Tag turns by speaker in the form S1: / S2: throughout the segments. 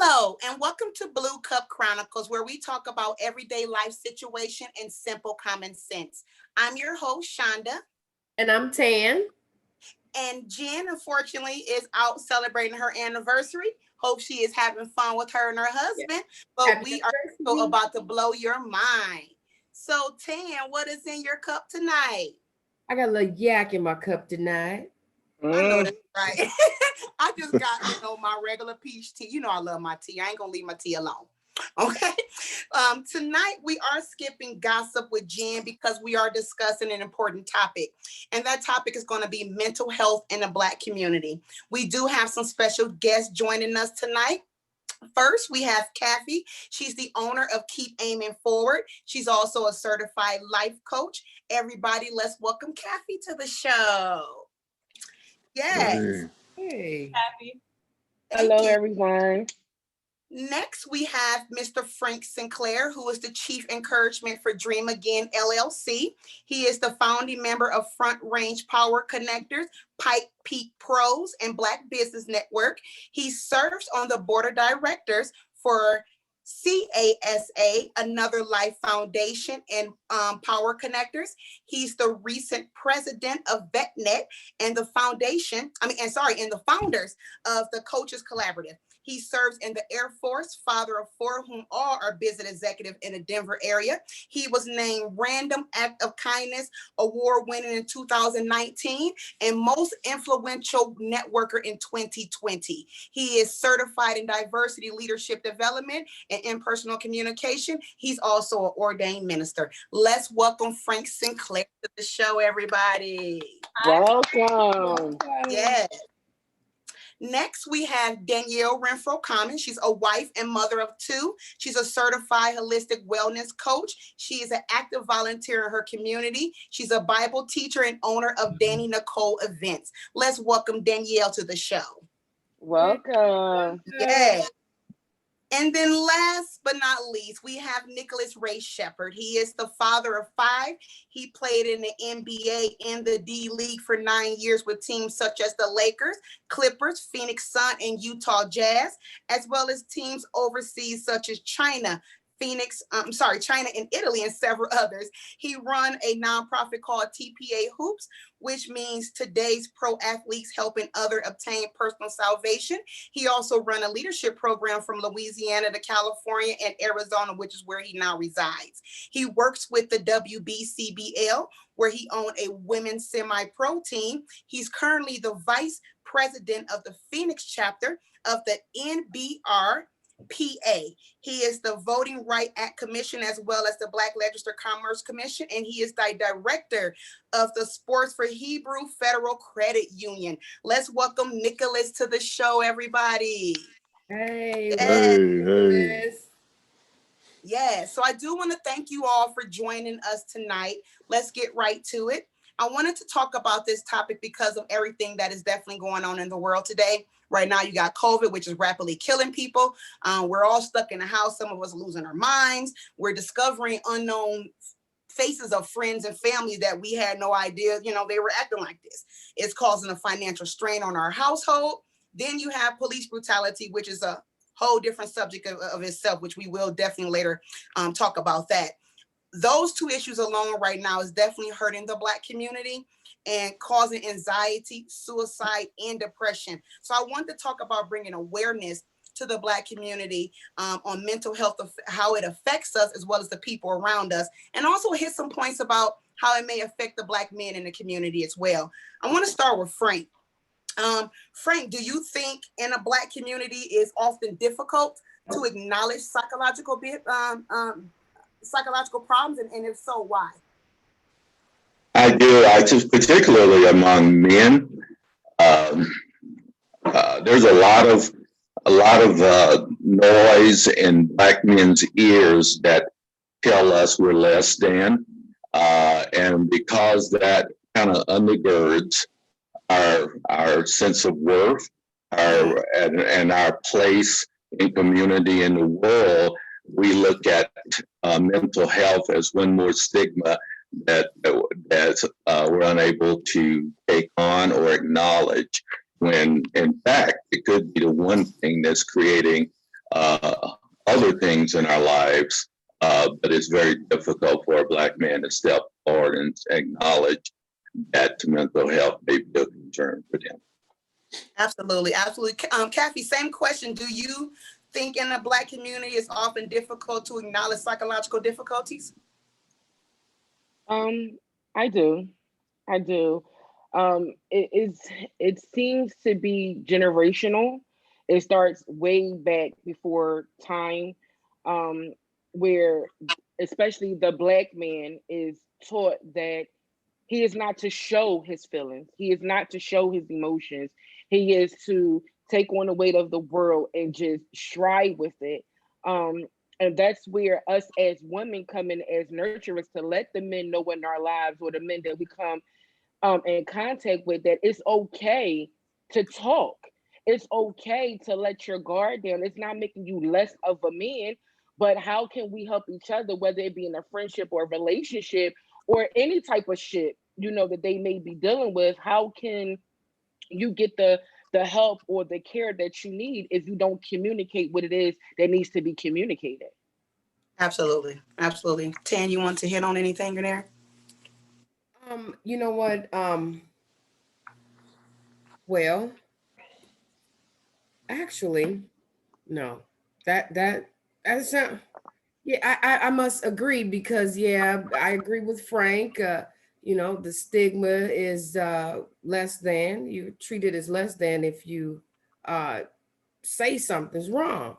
S1: Hello, and welcome to Blue Cup Chronicles, where we talk about everyday life situation and simple common sense. I'm your host, Shonda.
S2: And I'm Tan.
S1: And Jen, unfortunately, is out celebrating her anniversary. Hope she is having fun with her and her husband. But
S2: Happy
S1: we are still about to blow your mind. So, Tan, what is in your cup tonight?
S2: I got a little yak in my cup tonight.
S1: I know that's right. I just got, my regular peach tea. I love my tea. I ain't gonna leave my tea alone. Okay. Tonight we are skipping gossip with Jen because we are discussing an important topic. And that topic is going to be mental health in the Black community. We do have some special guests joining us tonight. First, we have Kathy. She's the owner of Keep Aiming Forward. She's also a certified life coach. Everybody, let's welcome Kathy to the show. Yes.
S2: Hey.
S3: Happy.
S4: Hello, everyone.
S1: Next, we have Mr. Frank Sinclair, who is the Chief Encouragement for Dream Again, LLC. He is the founding member of Front Range Power Connectors, Pike Peak Pros, and Black Business Network. He serves on the board of directors for CASA, Another Life Foundation, and Power Connectors. He's the recent president of VetNet and the and the founders of the Coaches Collaborative. He serves in the Air Force, father of four, whom all are business executive in the Denver area. He was named Random Act of Kindness Award winning in 2019 and Most Influential Networker in 2020. He is certified in diversity leadership development and impersonal communication. He's also an ordained minister. Let's welcome Frank Sinclair to the show, everybody.
S4: Welcome.
S1: Yes. Next, we have Danielle Renfro Common. She's a wife and mother of two. She's a certified holistic wellness coach. She is an active volunteer in her community. She's a Bible teacher and owner of Danny Nicole Events. Let's welcome Danielle to the show.
S4: Welcome.
S1: Yeah. And then last but not least, we have Nicholas Ray Shepard. He is the father of five. He played in the NBA and the D League for 9 years with teams such as the Lakers, Clippers, Phoenix Sun, and Utah Jazz, as well as teams overseas such as China and Italy and several others. He run a nonprofit called TPA Hoops, which means Today's Pro Athletes Helping Others Obtain Personal Salvation. He also run a leadership program from Louisiana to California and Arizona, which is where he now resides. He works with the WBCBL, where he owns a women's semi-pro team. He's currently the vice president of the Phoenix chapter of the NBR PA. He is the Voting Right Act Commission as well as the Black Legislative Commerce Commission, and he is the director of the Sports for Hebrew Federal Credit Union. Let's welcome Nicholas to the show, everybody.
S2: Hey.
S5: Hey.
S1: Yeah, so I do want to thank you all for joining us tonight. Let's get right to it. I wanted to talk about this topic because of everything that is definitely going on in the world today. Right now, you got COVID, which is rapidly killing people. We're all stuck in the house. Some of us losing our minds. We're discovering unknown faces of friends and family that we had no idea, they were acting like this. It's causing a financial strain on our household. Then you have police brutality, which is a whole different subject of itself, which we will definitely later talk about that. Those two issues alone right now is definitely hurting the Black community and causing anxiety, suicide, and depression. So I want to talk about bringing awareness to the Black community on mental health, how it affects us as well as the people around us, and also hit some points about how it may affect the Black men in the community as well. I want to start with Frank. Frank, do you think in a Black community it's often difficult to acknowledge psychological problems, and if so, why?
S5: I do. I just particularly among men. There's a lot of noise in Black men's ears that tell us we're less than, and because that kind of undergirds our sense of worth, and our place in community in the world, we look at mental health as one more stigma that we're unable to take on or acknowledge, when in fact it could be the one thing that's creating other things in our lives, but it's very difficult for a Black man to step forward and acknowledge that mental health may be a concern for them.
S1: Absolutely, absolutely. Kathy, same question. Do you think in the Black community it's often difficult to acknowledge psychological difficulties?
S4: I do. I do. It seems to be generational. It starts way back before time, um, where especially the Black man is taught that he is not to show his feelings. He is not to show his emotions. He is to take on the weight of the world and just strive with it. Um, and that's where us as women come in as nurturers to let the men know in our lives, or the men that we come in contact with, that it's okay to talk. It's okay to let your guard down. It's not making you less of a man, but how can we help each other, whether it be in a friendship or a relationship or any type of shit, that they may be dealing with? How can you get the help or the care that you need if you don't communicate what it is that needs to be communicated?
S1: Absolutely, absolutely. Tan, you want to hit on anything in there?
S2: You know what? Well, actually, no. That's not. Yeah, I must agree, because yeah, I agree with Frank. The stigma is less than, you're treated as less than if you uh say something's wrong.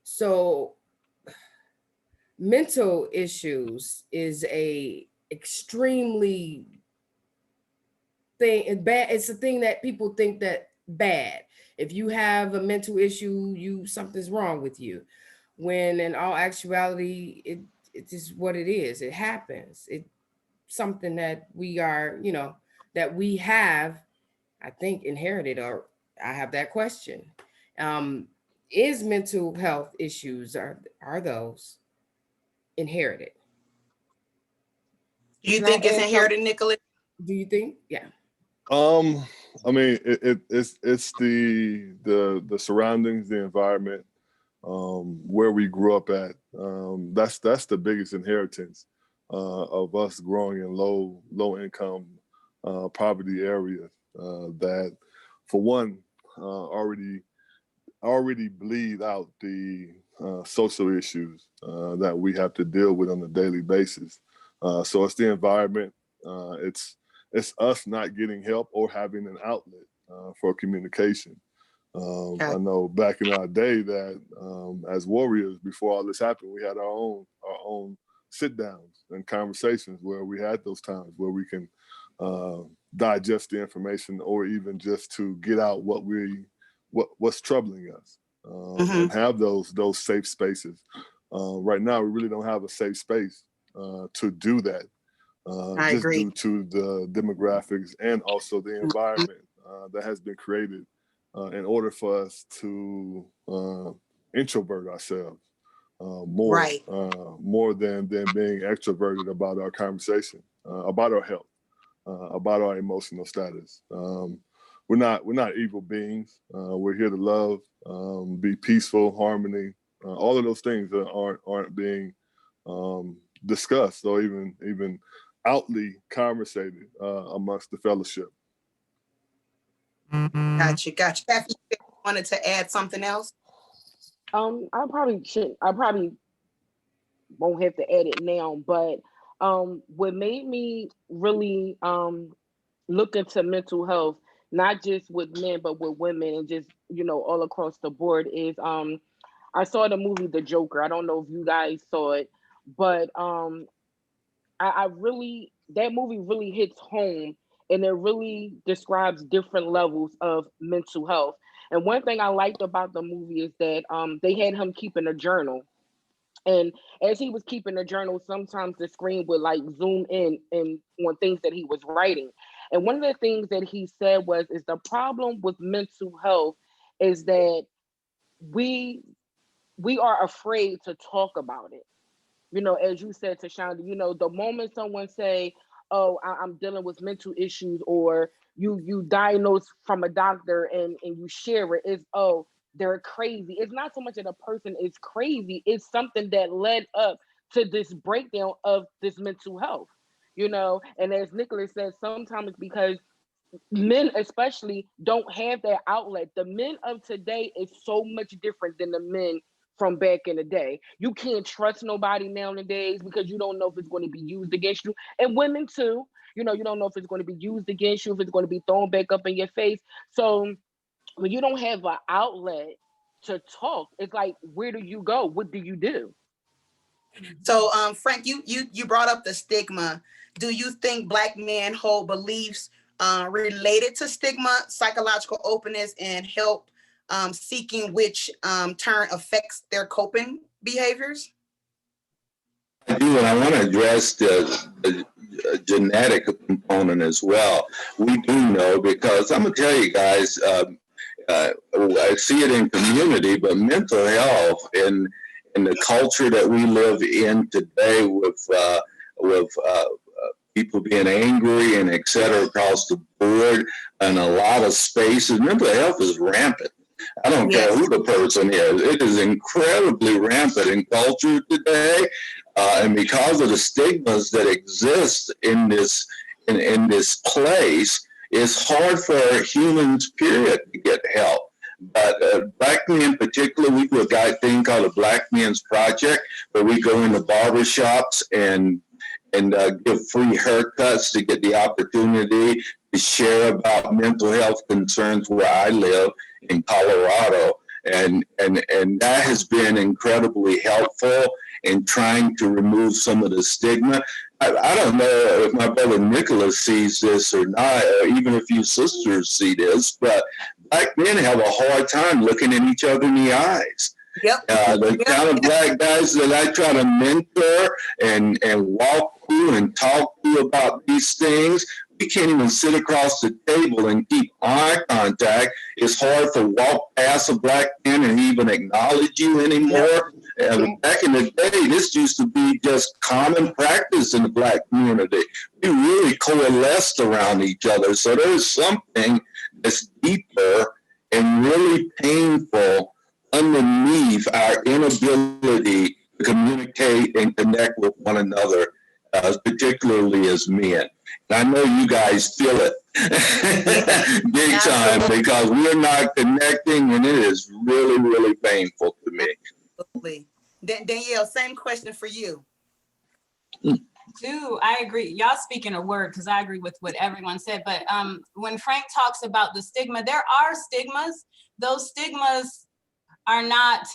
S2: So mental issues is a extremely thing bad. It's a thing that people think that bad. If you have a mental issue, something's wrong with you, when in all actuality it is what it is. It happens. It's something that we are, that we have, I think, inherited. Or I have that question. um is mental health issues, are those inherited?
S1: Do you
S4: Can I
S1: think it's
S4: add some?
S1: inherited, Nicholas?
S2: Do you think? Yeah.
S3: I mean, it's the surroundings, the environment, where we grew up at. That's the biggest inheritance of us growing in low income, poverty areas. That, for one, already bleed out the social issues that we have to deal with on a daily basis. So it's the environment. It's us not getting help or having an outlet for communication.
S1: Okay.
S3: I know back in our day that as warriors, before all this happened, we had our own sit downs and conversations where we had those times where we can digest the information, or even just to get out what's troubling us, and have those safe spaces. Right now, we really don't have a safe space to do that.
S1: I
S3: Just
S1: agree.
S3: due to the demographics and also the environment that has been created in order for us to introvert ourselves more,
S1: Right.
S3: more than being extroverted about our conversation, about our health, about our emotional status. We're not evil beings. We're here to love, be peaceful, harmony. All of those things that aren't being discussed, or even outly conversated amongst the fellowship.
S1: Gotcha. Kathy, you wanted to add something else?
S4: I probably should. I probably won't have to add it now, but what made me really look into mental health, not just with men but with women, and just all across the board, is I saw the movie The Joker. I don't know if you guys saw it, but I really, that movie really hits home, and it really describes different levels of mental health. And one thing I liked about the movie is that they had him keeping a journal. And as he was keeping a journal, sometimes the screen would like zoom in and on things that he was writing. And one of the things that he said is the problem with mental health is that we we are afraid to talk about it. As you said, Tashonda, the moment someone say, "Oh, I'm dealing with mental issues," or you diagnose from a doctor and you share it, is, "Oh, they're crazy. It's not so much that a person is crazy, it's something that led up to this breakdown of this mental health, and as Nicholas said, sometimes it's because men especially don't have that outlet. The men of today is so much different than the men from back in the day. You can't trust nobody nowadays because you don't know if it's going to be used against you. And women too, you don't know if it's going to be used against you, if it's going to be thrown back up in your face. So when you don't have an outlet to talk, it's like, where do you go? What do you do?
S1: So, Frank, you brought up the stigma. Do you think Black men hold beliefs related to stigma, psychological openness, and help seeking, which turn affects their coping behaviors?
S5: I do, and I want to address the genetic component as well. We do know, because I'm going to tell you guys, I see it in community, but mental health in the culture that we live in today, with people being angry and et cetera across the board, and a lot of spaces, mental health is rampant. I don't care who the person is. It is incredibly rampant in culture today, and because of the stigmas that exist in this place, it's hard for humans, period, to get help. But Black men, particularly, we do a thing called a Black Men's Project, where we go into barbershops and give free haircuts to get the opportunity to share about mental health concerns where I live in Colorado. And that has been incredibly helpful in trying to remove some of the stigma. I don't know if my brother Nicholas sees this or not, or even if you sisters see this, but Black men have a hard time looking at each other in the eyes. The kind of Black guys that I try to mentor and walk through and talk to about these things, we can't even sit across the table and keep eye contact. It's hard to walk past a Black man and even acknowledge you anymore. Back in the day, this used to be just common practice in the Black community. We really coalesced around each other. So there's something that's deeper and really painful underneath our inability to communicate and connect with one another, particularly as men. And I know you guys feel it big time, because we're not connecting, and it is really, really painful to me.
S1: Absolutely. Danielle, same question for you.
S6: I agree. Y'all speaking a word, because I agree with what everyone said. But when Frank talks about the stigma, there are stigmas. Those stigmas are not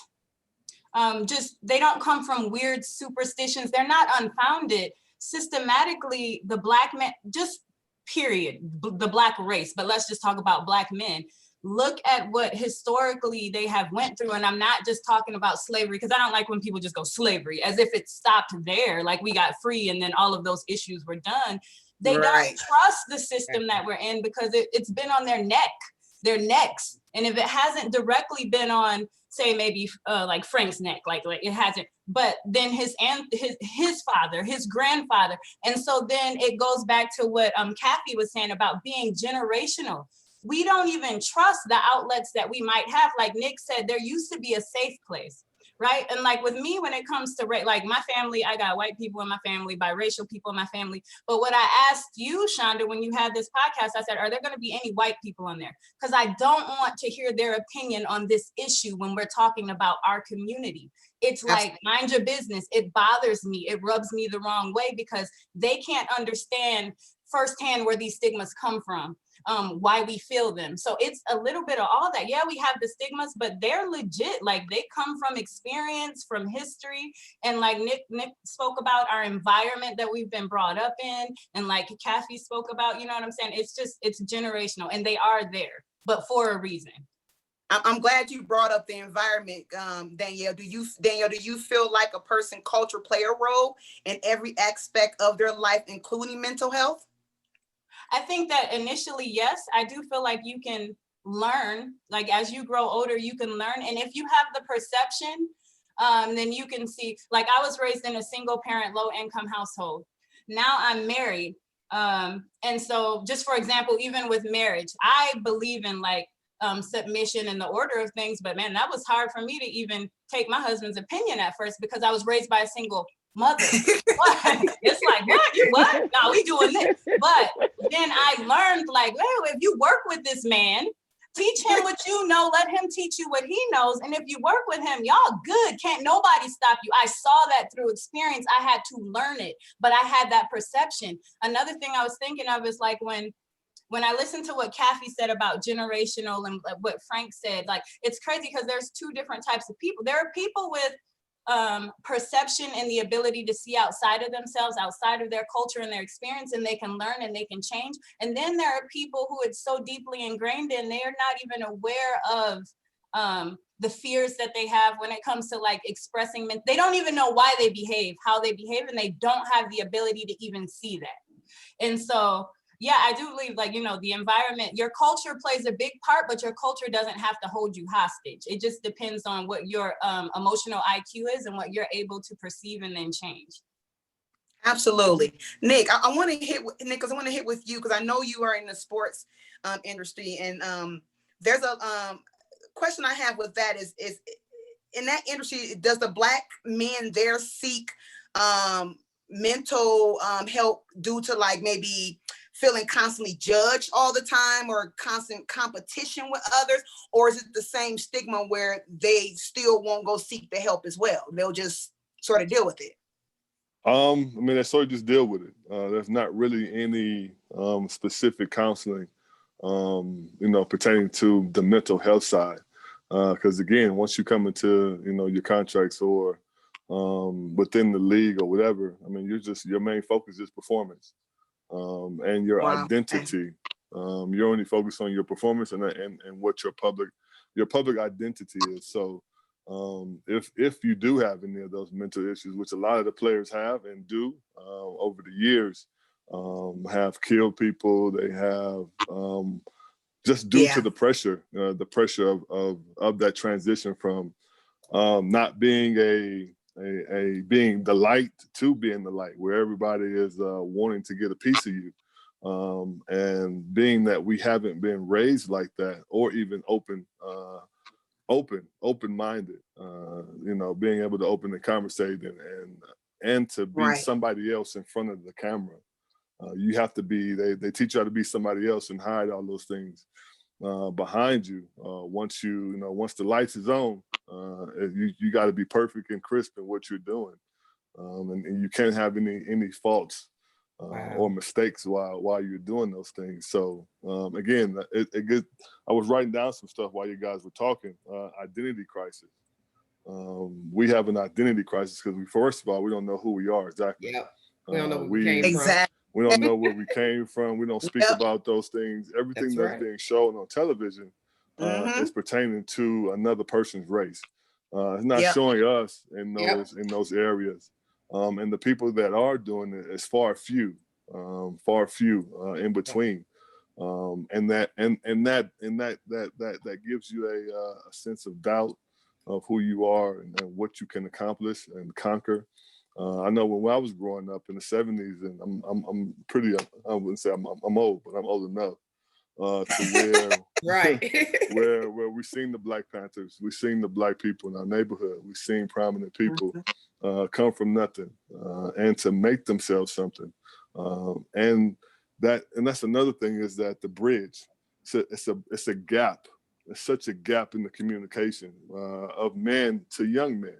S6: they don't come from weird superstitions. They're not unfounded. Systematically, the Black men, just period, the Black race, but let's just talk about Black men. Look at what historically they have went through. And I'm not just talking about slavery, because I don't like when people just go slavery as if it stopped there, like we got free and then all of those issues were done. They don't trust the system that we're in, because it's been on their necks. And if it hasn't directly been on, say, maybe like Frank's neck, like it hasn't, but then his father, his grandfather. And so then it goes back to what Kathy was saying about being generational. We don't even trust the outlets that we might have. Like Nick said, there used to be a safe place, right? And like with me, when it comes to like my family, I got white people in my family, biracial people in my family. But what I asked you, Shonda, when you had this podcast, I said, are there going to be any white people on there? Because I don't want to hear their opinion on this issue when we're talking about our community. It's like, mind your business. It bothers me. It rubs me the wrong way, because they can't understand firsthand where these stigmas come from. Why we feel them. So it's a little bit of all that. Yeah, we have the stigmas, but they're legit. Like they come from experience, from history. And like Nick spoke about our environment that we've been brought up in. And like Kathy spoke about, you know what I'm saying? It's generational, and they are there, but for a reason.
S1: I'm glad you brought up the environment, Danielle. Do you feel like a person culture play a role in every aspect of their life, including mental health?
S6: I think that initially, yes, I do feel like you can learn, like as you grow older, you can learn. And if you have the perception, then you can see, like I was raised in a single parent, low income household. Now I'm married. And so just for example, even with marriage, I believe in like submission and the order of things. But man, that was hard for me to even take my husband's opinion at first, because I was raised by a single mother. It's like, what? No, we doing this. But then I learned, like, well, if you work with this man, teach him what you know, let him teach you what he knows. And if you work with him, y'all good. Can't nobody stop you. I saw that through experience. I had to learn it, but I had that perception. Another thing I was thinking of is like when I listened to what Kathy said about generational and what Frank said, like, it's crazy because there's two different types of people. There are people with perception and the ability to see outside of themselves, outside of their culture and their experience, and they can learn and they can change. And then there are people who it's so deeply ingrained in, they are not even aware of the fears that they have when it comes to like expressing. They don't even know why they behave, how they behave, and they don't have the ability to even see that. And so, yeah, I do believe, like, you know, the environment, your culture plays a big part, but your culture doesn't have to hold you hostage. It just depends on what your emotional IQ is and what you're able to perceive and then change.
S1: Absolutely. Nick, I want to hit with Nick, because I want to hit with you, because I know you are in the sports industry, and there's a question I have with that is in that industry, does the Black men there seek mental help due to like maybe feeling constantly judged all the time or constant competition with others? Or is it the same stigma where they still won't go seek the help as well? They'll just sort of deal with it?
S3: I mean, they sort of just deal with it. There's not really any specific counseling, you know, pertaining to the mental health side. Because again, once you come into, you know, your contracts or within the league or whatever, I mean, your main focus is performance. And your identity. You're only focused on your performance and what your public identity is. So if you do have any of those mental issues, which a lot of the players have and do over the years, have killed people, they have just due to the pressure of that transition from not being being the light to being the light, where everybody is wanting to get a piece of you. And being that we haven't been raised like that, or even open-minded, you know, being able to open and conversate and to be somebody else in front of the camera. You have to be, they teach you how to be somebody else and hide all those things behind you. Once the lights is on, you got to be perfect and crisp in what you're doing, and you can't have any faults or mistakes while you're doing those things. So again, I was writing down some stuff while you guys were talking. Identity crisis. We have an identity crisis because first of all, we don't know who we are exactly.
S2: Yep. We don't know where we came from.
S3: We don't know where we came from. We don't speak about those things. Everything that's being shown on television is pertaining to another person's race. It's not showing us in those areas. And the people that are doing it is far few in between. And that gives you a sense of doubt of who you are and what you can accomplish and conquer. I know when I was growing up in the 70s, and I'm pretty, I wouldn't say I'm old, but I'm old enough to where where we've seen the Black Panthers, we've seen the Black people in our neighborhood, we've seen prominent people come from nothing and to make themselves something. And that's another thing, is that the bridge, it's a gap. It's such a gap in the communication of men to young men.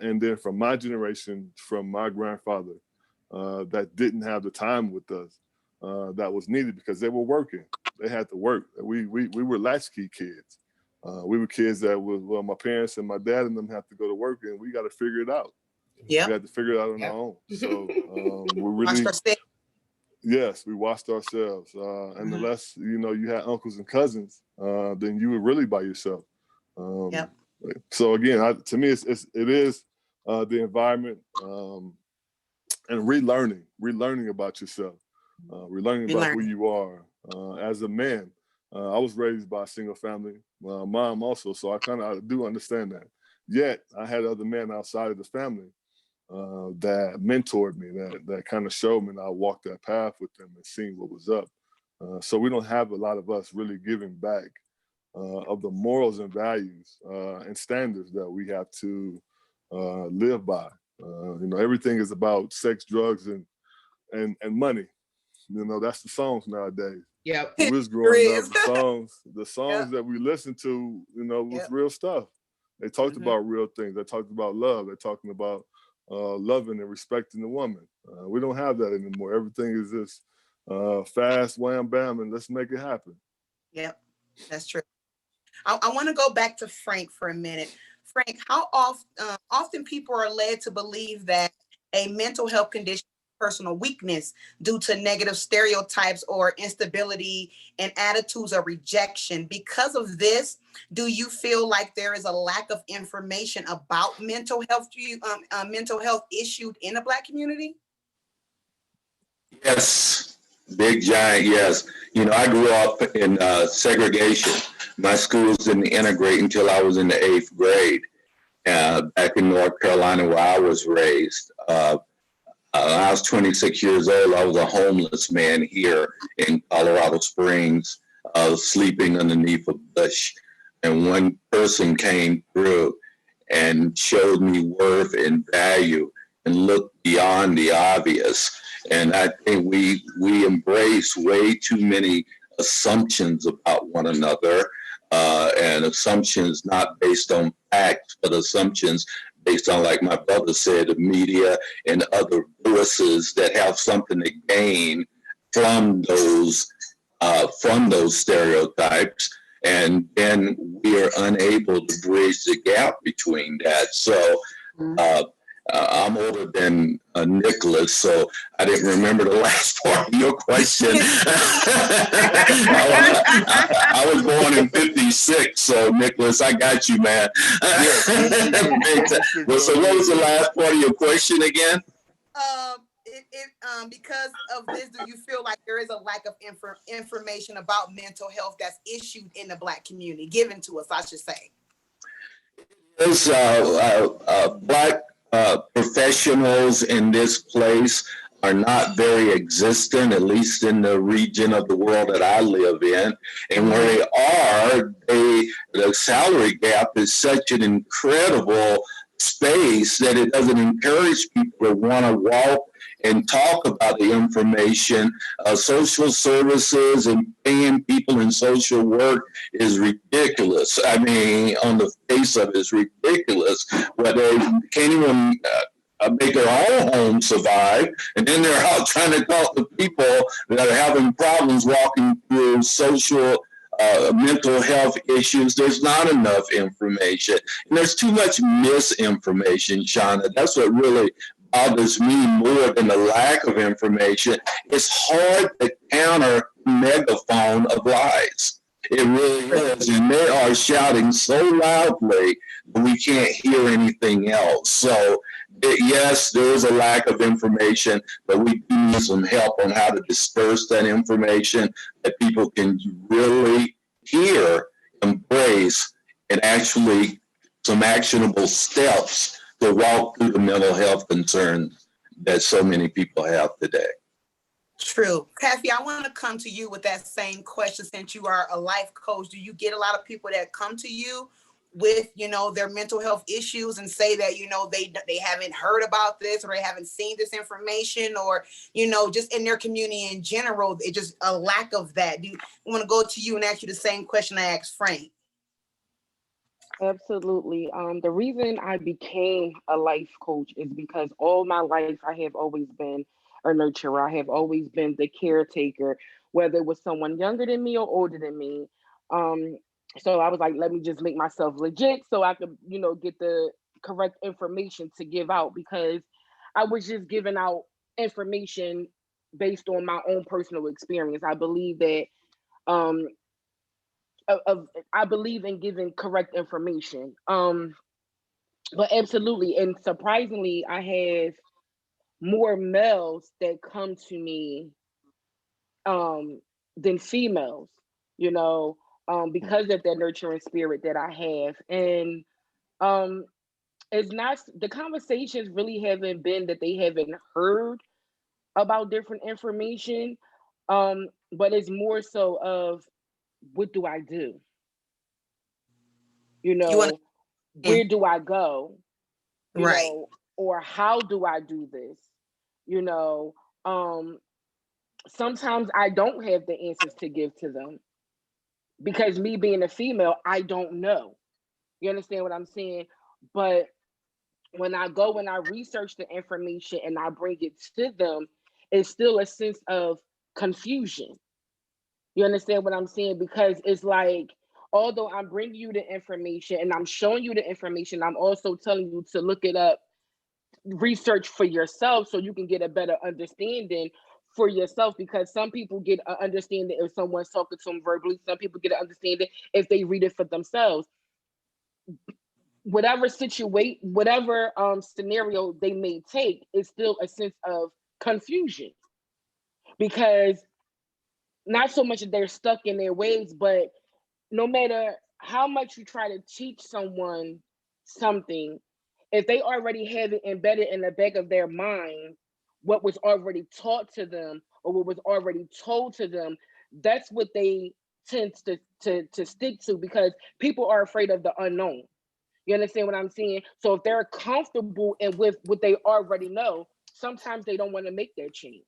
S3: And then from my generation, from my grandfather, that didn't have the time with us that was needed because they were working. They had to work. We were latchkey kids. We were kids that my parents and my dad and them have to go to work, and we got to figure it out. Yeah, we had to figure it out on our own. So we really, yes, we watched ourselves. And unless you had uncles and cousins, then you were really by yourself. So again, to me, it is the environment and relearning about yourself, relearning about who you are as a man. I was raised by a single family mom also, so I kind of do understand that. Yet I had other men outside of the family that mentored me, that kind of showed me, and I walked that path with them and seen what was up. So we don't have a lot of us really giving back of the morals and values and standards that we have to live by. Everything is about sex, drugs, and money. That's the songs nowadays.
S2: Yep.
S3: When we was growing up,
S1: is.
S3: the songs
S1: Yep.
S3: that we listened to, was
S1: Yep.
S3: real stuff. They talked
S1: Mhm.
S3: about real things. They talked about love. They're talking about loving and respecting the woman. We don't have that anymore. Everything is just fast, wham, bam, and let's make it happen.
S1: Yep, that's true. I want to go back to Frank for a minute. Frank, how often people are led to believe that a mental health condition is personal weakness due to negative stereotypes or instability and attitudes of rejection. Because of this, do you feel like there is a lack of information about mental health issues in the Black community?
S5: Yes, big giant yes. I grew up in segregation. My schools didn't integrate until I was in the 8th grade. Back in North Carolina where I was raised. I was 26 years old. I was a homeless man here in Colorado Springs, sleeping underneath a bush. And one person came through and showed me worth and value and looked beyond the obvious. And I think we embrace way too many assumptions about one another, and assumptions not based on facts, but assumptions based on, like my brother said, the media and other voices that have something to gain from those stereotypes. And then we are unable to bridge the gap between that. So I'm older than Nicholas, so I didn't remember the last part of your question. I was born in '56, so Nicholas, I got you, man. Well, so what was the last part of your question again?
S1: Because of this, do you feel like there is a lack of information about mental health that's issued in the Black community, given to us, I should say?
S5: There's Black professionals in this place are not very existent, at least in the region of the world that I live in. And where they are, the salary gap is such an incredible space that it doesn't encourage people to want to walk and talk about the information. Social services and paying people in social work is ridiculous. I mean, on the face of it, it's ridiculous. But they can't even make their own home survive. And then they're out trying to talk to people that are having problems walking through social mental health issues. There's not enough information. And there's too much misinformation, Shauna. That's what really bothers me more than the lack of information. It's hard to counter the megaphone of lies. It really is. And they are shouting so loudly that we can't hear anything else. So yes, there is a lack of information, but we do need some help on how to disperse that information that people can really hear, embrace, and actually some actionable steps to walk through the mental health concerns that so many people have today.
S1: True. Kathy, I want to come to you with that same question since you are a life coach. Do you get a lot of people that come to you with, their mental health issues and say that, they haven't heard about this or they haven't seen this information or, just in their community in general, it's just a lack of that? I want to go to you and ask you the same question I asked Frank.
S4: Absolutely. The reason I became a life coach is because all my life I have always been a nurturer. I have always been the caretaker, whether it was someone younger than me or older than me. So I was like, let me just make myself legit so I could, get the correct information to give out, because I was just giving out information based on my own personal experience. I believe that I believe in giving correct information. But absolutely, and surprisingly, I have more males that come to me than females, because of that nurturing spirit that I have. And it's not, the conversations really haven't been that they haven't heard about different information, but it's more so of, what do I do? You
S1: You want
S4: know, where do I go? You
S1: right.
S4: know, or how do I do this? You know, sometimes I don't have the answers to give to them because me being a female, I don't know. You understand what I'm saying? But when I go and I research the information and I bring it to them, it's still a sense of confusion. You understand what I'm saying? Because it's like, although I'm bringing you the information and I'm showing you the information, I'm also telling you to look it up, research for yourself so you can get a better understanding for yourself. Because some people get an understanding if someone's talking to them verbally, some people get an understanding if they read it for themselves. Whatever situation, whatever scenario they may take, is still a sense of confusion, because not so much that they're stuck in their ways, but no matter how much you try to teach someone something, if they already have it embedded in the back of their mind, what was already taught to them or what was already told to them, that's what they tend to stick to, because people are afraid of the unknown. You understand what I'm saying? So if they're comfortable and with what they already know, sometimes they don't want to make that change.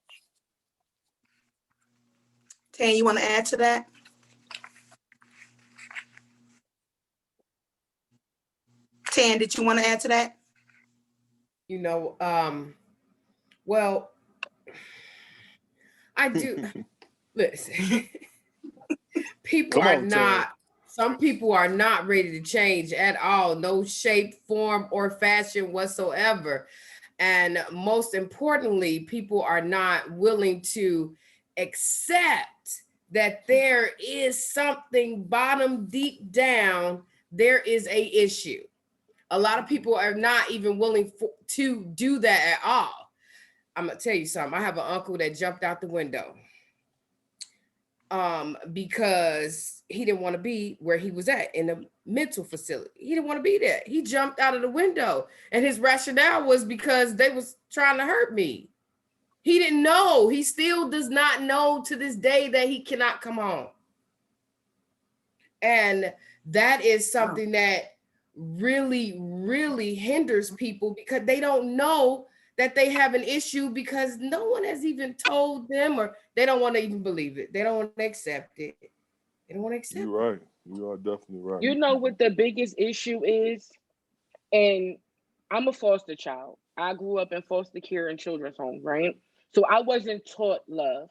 S1: Tan, you want to add to that? Tan, did you want to add to that?
S2: You know, well, I do. Listen, people
S3: Come
S2: are
S3: on, Tan.
S2: not, some people are not ready to change at all, no shape, form, or fashion whatsoever. And most importantly, people are not willing to accept that there is something bottom deep down, there is a issue. A lot of people are not even willing to do that at all. I'm gonna tell you something. I have an uncle that jumped out the window because he didn't want to be where he was at in the mental facility. He didn't want to be there. He jumped out of the window, and his rationale was because they was trying to hurt me. He didn't know. He still does not know to this day that he cannot come home. And that is something that really, really hinders people, because they don't know that they have an issue, because no one has even told them, or they don't want to even believe it. They don't want to accept it. They don't want to accept
S3: You're right. You are definitely right.
S4: You know what the biggest issue is? And I'm a foster child. I grew up in foster care and children's home, right? So I wasn't taught love.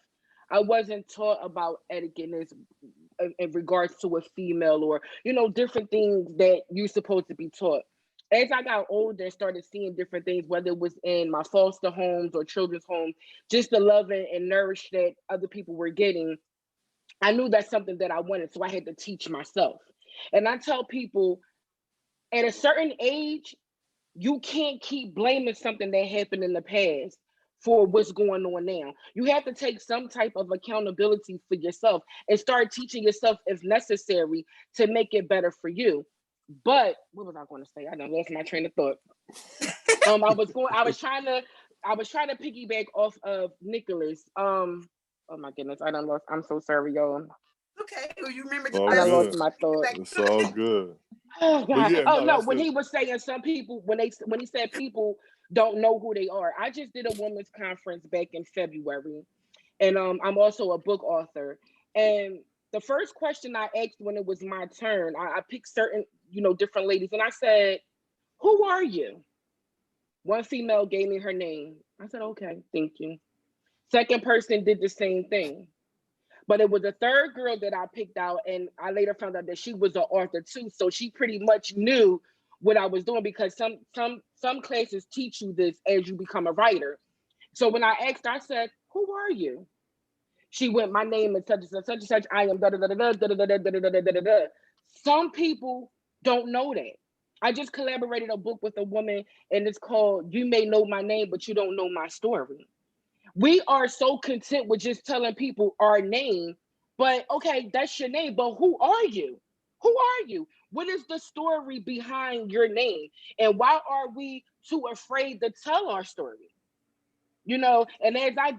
S4: I wasn't taught about etiquette in regards to a female, or, you know, different things that you're supposed to be taught. As I got older and started seeing different things, whether it was in my foster homes or children's homes, just the love and nourish that other people were getting, I knew that's something that I wanted. So I had to teach myself. And I tell people, at a certain age, you can't keep blaming something that happened in the past for what's going on now. You have to take some type of accountability for yourself and start teaching yourself if necessary to make it better for you. But what was I going to say? I done lost my train of thought. I was trying to piggyback off of Nicholas. Oh my goodness, I done lost. I'm so sorry, y'all.
S1: Okay, well, you remember
S3: All
S4: I done lost
S3: good.
S4: my thought.
S3: It's all good.
S4: Oh
S3: But
S4: God.
S3: yeah,
S4: Oh
S3: no,
S4: no,
S3: that's
S4: when
S3: it.
S4: he was saying some people, when he said people don't know who they are. I just did a women's conference back in February. And I'm also a book author. And the first question I asked when it was my turn, I picked certain, you know, different ladies, and I said, "Who are you?" One female gave me her name. I said, "Okay, thank you." Second person did the same thing. But it was a third girl that I picked out, and I later found out that she was an author too. So she pretty much knew what I was doing, because some classes teach you this as you become a writer. So when I asked her, I said, "Who are you?" She went, "My name is such and such, such and such. I am da da da da da da da da da da da da da." Some people don't know that. I just collaborated a book with a woman, and it's called "You May Know My Name, but You Don't Know My Story." We are so content with just telling people our name, but okay, that's your name, but who are you? Who are you? What is the story behind your name? And why are we too afraid to tell our story? And as I'm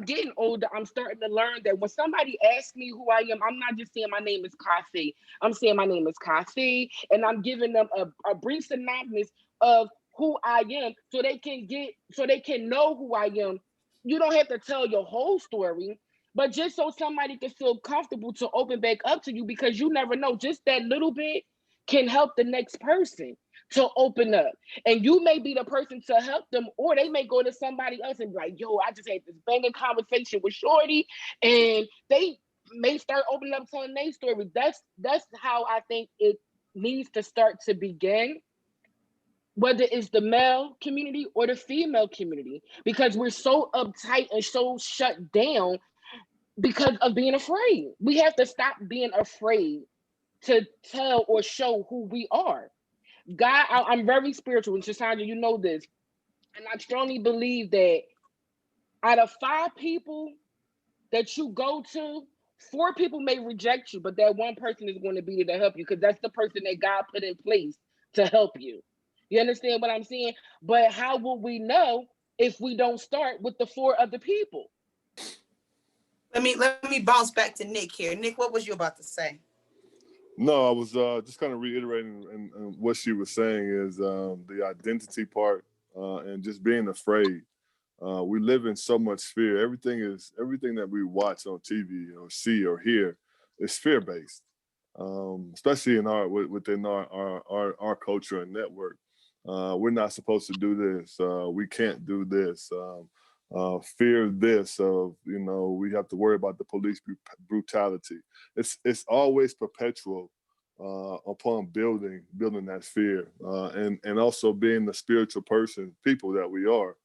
S4: getting older, I'm starting to learn that when somebody asks me who I am, I'm not just saying my name is Kasi. I'm saying my name is Kasi, and I'm giving them a brief synopsis of who I am, so they can know who I am. You don't have to tell your whole story, but just so somebody can feel comfortable to open back up to you, because you never know, just that little bit can help the next person to open up. And you may be the person to help them, or they may go to somebody else and be like, yo, I just had this banging conversation with Shorty, and they may start opening up, telling their story. That's how I think it needs to start to begin, whether it's the male community or the female community, because we're so uptight and so shut down because of being afraid. We have to stop being afraid to tell or show who we are. God, I'm very spiritual, and Shashandra, you know this. And I strongly believe that out of 5 people that you go to, 4 people may reject you, but that one person is going to be there to help you, because that's the person that God put in place to help you. You understand what I'm saying? But how will we know if we don't start with the 4 other people?
S1: Let me bounce back to Nick here. Nick, what was you about to say?
S3: No, I was just kind of reiterating and what she was saying is the identity part and just being afraid. We live in so much fear. Everything that we watch on TV or see or hear is fear-based, especially within our culture and network. We're not supposed to do this. We can't do this. Fear this of, we have to worry about the police brutality. It's always perpetual upon building that fear, and also being the spiritual people that we are.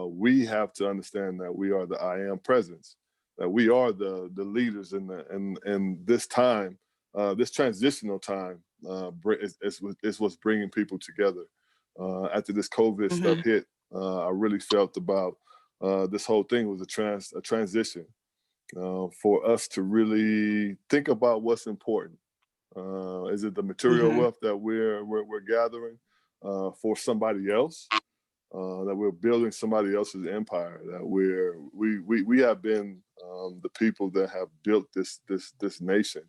S3: We have to understand that we are the I am presence, that we are the leaders in this time, this transitional time. It's what's bringing people together. After this COVID stuff hit, I really felt about this whole thing was a transition for us to really think about what's important. Is it the material wealth that we're gathering for somebody else? That we're building somebody else's empire? That we have been the people that have built this nation,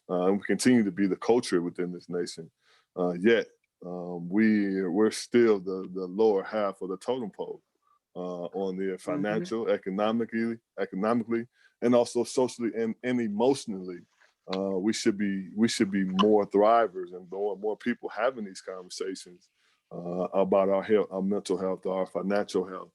S3: and we continue to be the culture within this nation. Yet we're still the lower half of the totem pole. On the financial, economically, and also socially and emotionally. We should be more thrivers, and more people having these conversations about our health, our mental health, our financial health,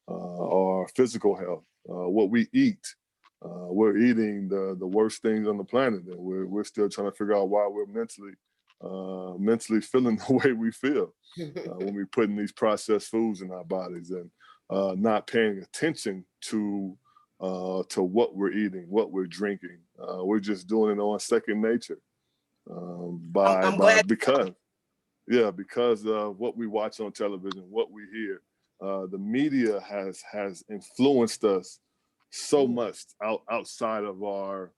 S3: our physical health, what we eat. We're eating the worst things on the planet, and we're still trying to figure out why we're mentally feeling the way we feel when we're putting these processed foods in our bodies, and not paying attention to what we're eating, what we're drinking. We're just doing it on second nature because of what we watch on television, what we hear. The media has influenced us so much outside of our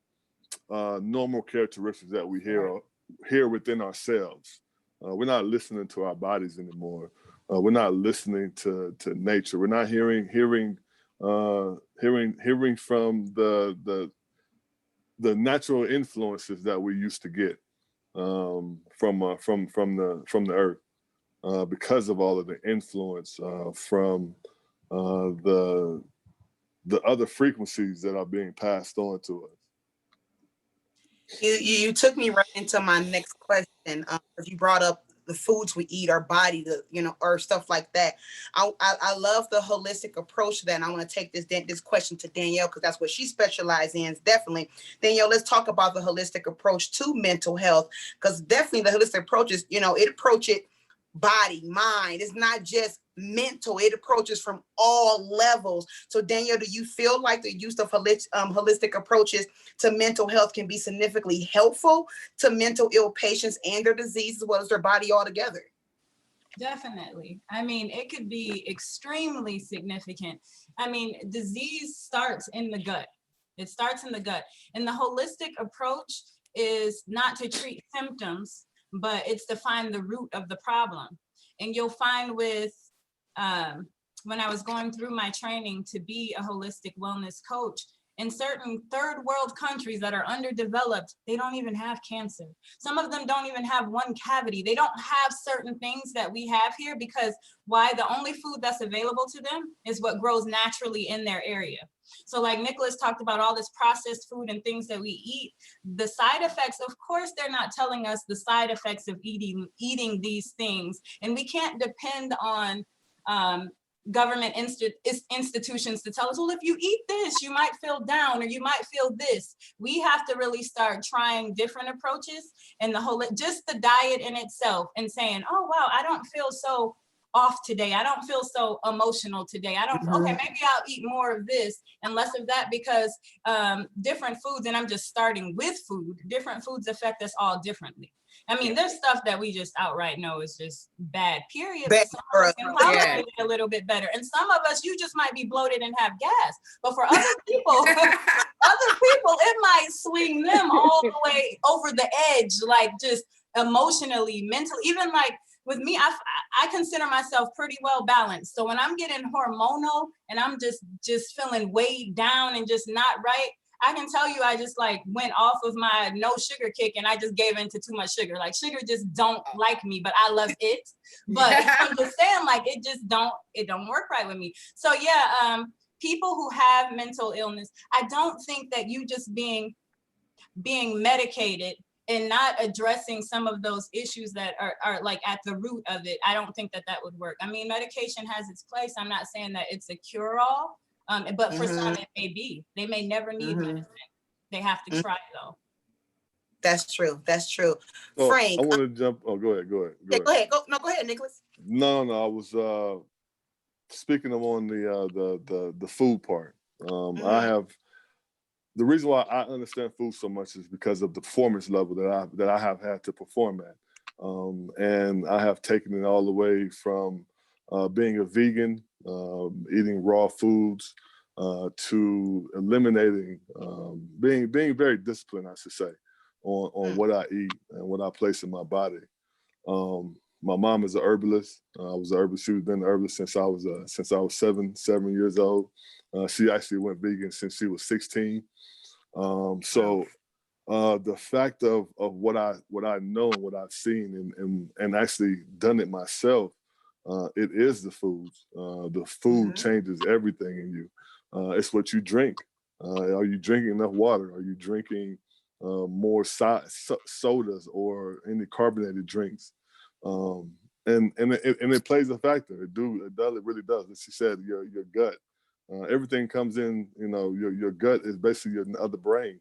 S3: normal characteristics that we hear within ourselves. We're not listening to our bodies anymore. We're not listening to nature. We're not hearing from the natural influences that we used to get from the earth, because of all of the influence from the other frequencies that are being passed on to us.
S1: You took me right into my next question, because you brought up the foods we eat, our body, or stuff like that. I love the holistic approach to that, and I want to take this question to Danielle, because that's what she specializes in. Definitely, Danielle, let's talk about the holistic approach to mental health, because definitely the holistic approach is, it approaches body, mind. It's not just mental. It approaches from all levels. So Danielle, do you feel like the use of holistic approaches to mental health can be significantly helpful to mental ill patients and their disease as well as their body altogether?
S6: Definitely. I mean, it could be extremely significant. I mean, disease starts in the gut. It starts in the gut. And the holistic approach is not to treat symptoms, but it's to find the root of the problem. And you'll find with when I was going through my training to be a holistic wellness coach, in certain third world countries that are underdeveloped, they don't even have cancer. Some of them don't even have one cavity. They don't have certain things that we have here because why? The only food that's available to them is what grows naturally in their area. So like Nicholas talked about all this processed food and things that we eat, the side effects, of course, they're not telling us the side effects of eating these things. And we can't depend on government institutions to tell us, well, if you eat this, you might feel down or you might feel this. We have to really start trying different approaches, and just the diet in itself, and saying, oh, wow, I don't feel so off today. I don't feel so emotional today. I don't, okay, maybe I'll eat more of this and less of that, because different foods, and I'm just starting with food, different foods affect us all differently. I mean, there's stuff that we just outright know is just bad, period. But some of us can tolerate it a little bit better. And some of us, you just might be bloated and have gas. But for other people, it might swing them all the way over the edge, like just emotionally, mentally, even like with me, I consider myself pretty well balanced. So when I'm getting hormonal and I'm just feeling weighed down and just not right, I can tell you, I just like went off of my no sugar kick and I just gave into too much sugar. Like sugar just don't like me, but I love it. But I'm just saying, like, it don't work right with me. So yeah, people who have mental illness, I don't think that you just being medicated and not addressing some of those issues that are like at the root of it, I don't think that would work. I mean, medication has its place. I'm not saying that it's a cure-all. But for some, it may be. They may never need medicine. They have to try, though.
S1: That's true. That's true.
S3: Oh,
S1: Frank,
S3: I want to jump. Oh, go ahead. Go ahead.
S1: Go ahead, Nicholas.
S3: No. I was speaking on the food part. I have the reason why I understand food so much is because of the performance level that I have had to perform at, and I have taken it all the way from being a vegan, eating raw foods, to eliminating, being very disciplined, I should say, on what I eat and what I place in my body. My mom is a herbalist. I was a herbalist. She's been an herbalist since I was 7 years old. She actually went vegan since she was 16. So the fact of what I know and what I've seen and actually done it myself, it is the foods. The food changes everything in you. It's what you drink. Are you drinking enough water? Are you drinking more sodas or any carbonated drinks? And it plays a factor. It really does. As she said, your gut. Everything comes in. Your gut is basically your other brain.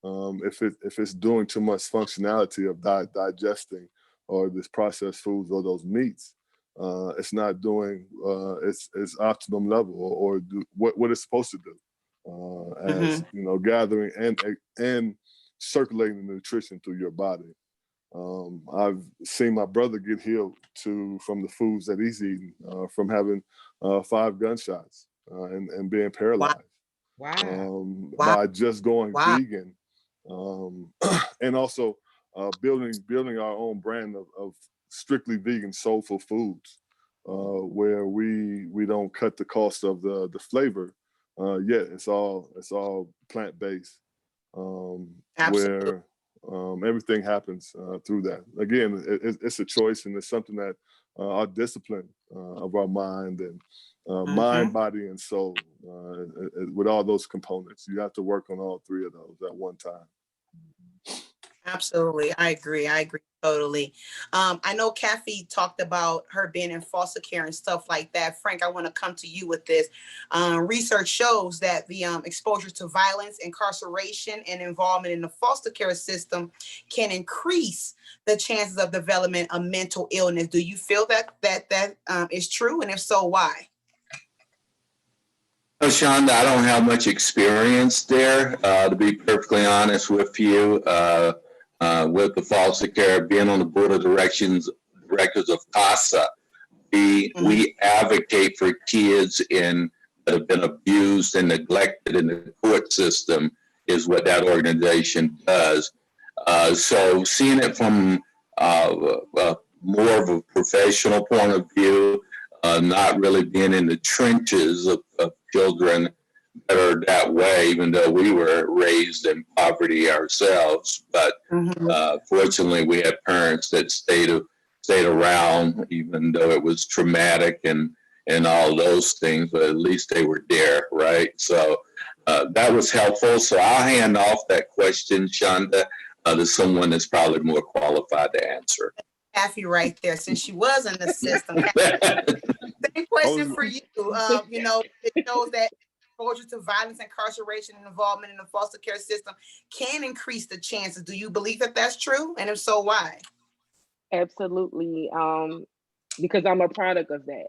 S3: If it's doing too much functionality of digesting or this processed foods or those meats, it's not doing its optimum level or what it's supposed to do, as gathering and circulating the nutrition through your body. I've seen my brother get healed from the foods that he's eating, from having 5 gunshots and being paralyzed.
S2: Wow.
S3: By just going vegan, and also building our own brand of strictly vegan soulful foods, where we don't cut the cost of the flavor, yet it's all plant-based, where everything happens through that. Again, it's a choice, and it's something that our discipline of our mind and mind, body, and soul, with all those components, you have to work on all 3 of those at one time.
S1: Absolutely. I agree totally. I know Kathy talked about her being in foster care and stuff like that. Frank, I want to come to you with this. Research shows that the exposure to violence, incarceration, and involvement in the foster care system can increase the chances of development of mental illness. Do you feel that is true? And if so, why?
S5: Shonda, I don't have much experience there, to be perfectly honest with you. With the foster care, being on the board of directors of CASA, we advocate for kids that have been abused and neglected in the court system, is what that organization does. So seeing it from more of a professional point of view, not really being in the trenches of children that are that way, even though we were raised in poverty ourselves. But fortunately, we had parents that stayed around, even though it was traumatic and all those things, but at least they were there, right? So that was helpful. So I'll hand off that question, Shonda, to someone that's probably more qualified to answer.
S1: Kathy right there, since she was in the system. Same question for you. You know, it shows that exposure to violence, incarceration, and involvement in the foster care system can increase the chances. Do you believe that that's true? And if so, why?
S4: Absolutely. Because I'm a product of that.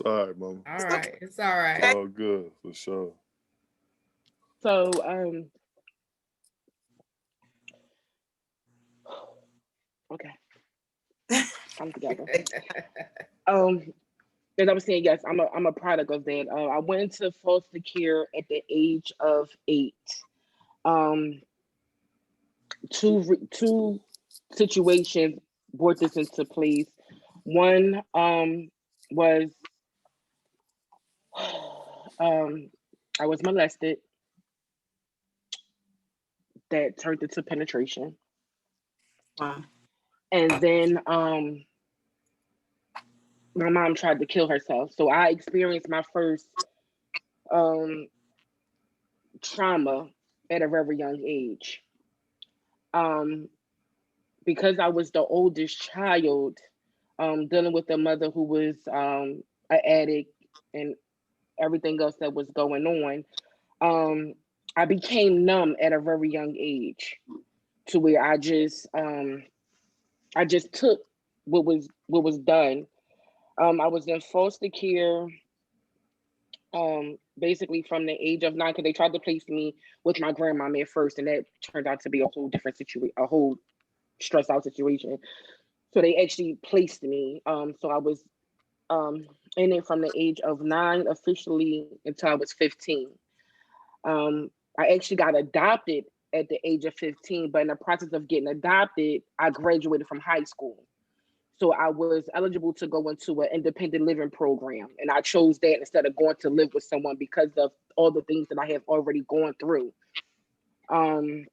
S3: Sorry, Mama.
S2: All right, it's all right.
S3: Oh, good, for sure.
S4: So, okay, I'm together. As I was saying, yes, I'm a product of that. I went into foster care at the age of 8. Two situations brought this into place. One was I was molested. That turned into penetration.
S1: Wow.
S4: And then my mom tried to kill herself. So I experienced my first trauma at a very young age. Because I was the oldest child, dealing with a mother who was an addict and everything else that was going on, I became numb at a very young age, to where I just took what was done. I was in foster care, basically from the age of 9, because they tried to place me with my grandmama at first, and that turned out to be a whole different situation, a whole stressed out situation. So they actually placed me. So I was in it from the age of 9 officially until I was 15. I actually got adopted at the age of 15, but in the process of getting adopted, I graduated from high school. So I was eligible to go into an independent living program. And I chose that instead of going to live with someone because of all the things that I have already gone through. And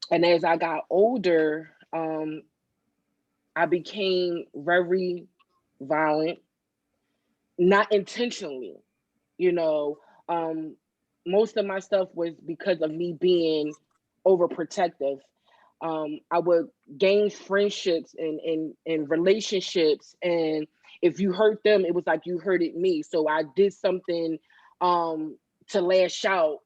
S4: as I got older, I became very violent, not intentionally, you know. Most of my stuff was because of me being overprotective. I would gain friendships and relationships, and if you hurt them, it was like you hurted me. So I did something to lash out,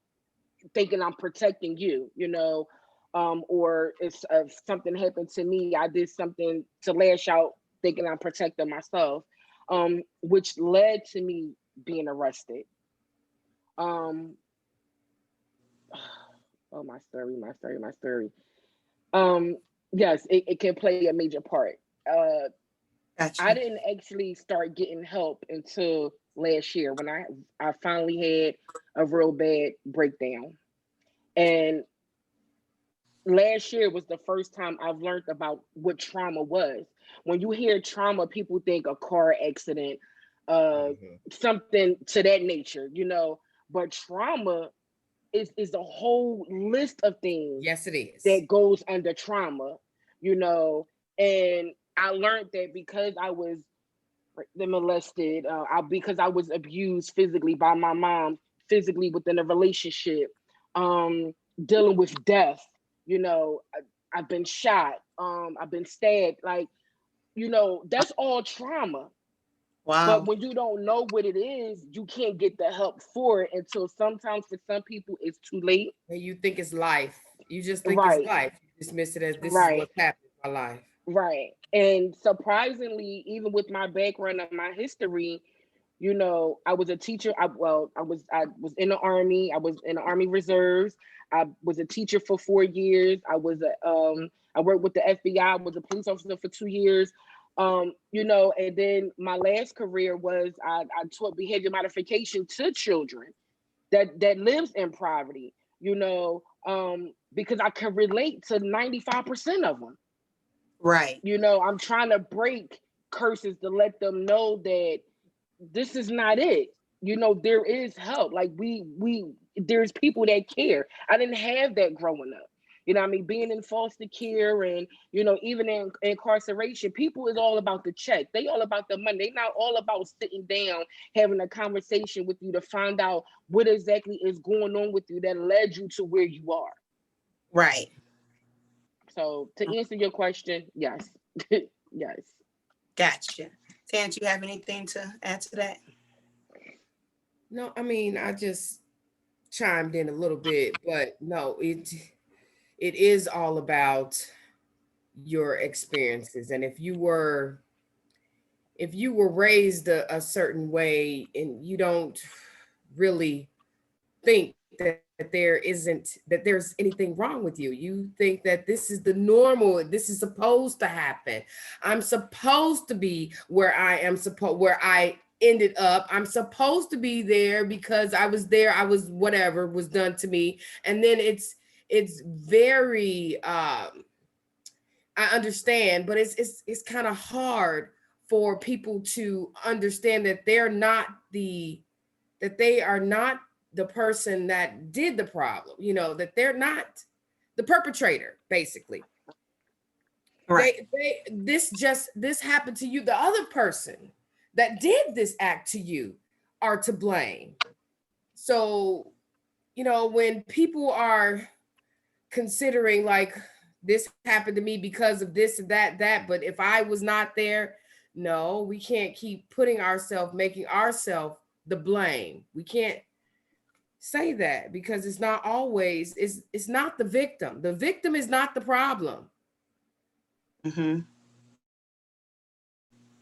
S4: thinking I'm protecting you, you know, or if something happened to me, I did something to lash out, thinking I'm protecting myself, which led to me being arrested. Oh, my story. Yes, it can play a major part.
S1: Gotcha.
S4: I didn't actually start getting help until last year when I finally had a real bad breakdown. And last year was the first time I've learned about what trauma was. When you hear trauma, people think a car accident, something to that nature, you know, but trauma is a whole list of things.
S2: Yes, it is.
S4: That goes under trauma, you know. And I learned that because I was molested, because I was abused physically by my mom, physically within a relationship, dealing with death, you know. I've been shot, I've been stabbed, like, you know, that's all trauma.
S1: Wow.
S4: But when you don't know what it is, you can't get the help for it until sometimes for some people it's too late.
S2: And you think it's life. You just think
S4: Right.
S2: it's life. You dismiss it as this
S4: Right.
S2: is what's happening in my life.
S4: Right. And surprisingly, even with my background and my history, you know, I was a teacher. I was in the Army. I was in the Army Reserves. I was a teacher for 4 years. I worked with the FBI. I was a police officer for 2 years. You know, and then my last career was I taught behavior modification to children that lives in poverty. because I can relate to 95% of them.
S1: Right.
S4: I'm trying to break curses to let them know that this is not it. There is help. Like there's people that care. I didn't have that growing up. Being in foster care and, even in incarceration, people is all about the check. They all about the money. They not all about sitting down, having a conversation with you to find out what exactly is going on with you that led you to where you are.
S1: Right.
S4: So to answer your question, yes. Yes.
S1: Gotcha. Tan, do you have anything to add to that?
S2: No, I just chimed in a little bit, but no, it is all about your experiences. And if you were raised a certain way and you don't really think that there's anything wrong with you, you think that this is the normal, this is supposed to happen, I'm supposed to be where I ended up, I'm supposed to be there because I was there, I was whatever was done to me. And then it's very I understand, but it's kind of hard for people to understand that they are not the person that did the problem, that they're not the perpetrator, basically. Right. This happened to you. The other person that did this act to you are to blame. So, when people are considering like, this happened to me because of this and that, but if I was not there, no, we can't keep making ourselves the blame. We can't say that, because it's not always, it's not the victim. The victim is not the problem.
S1: Mm-hmm.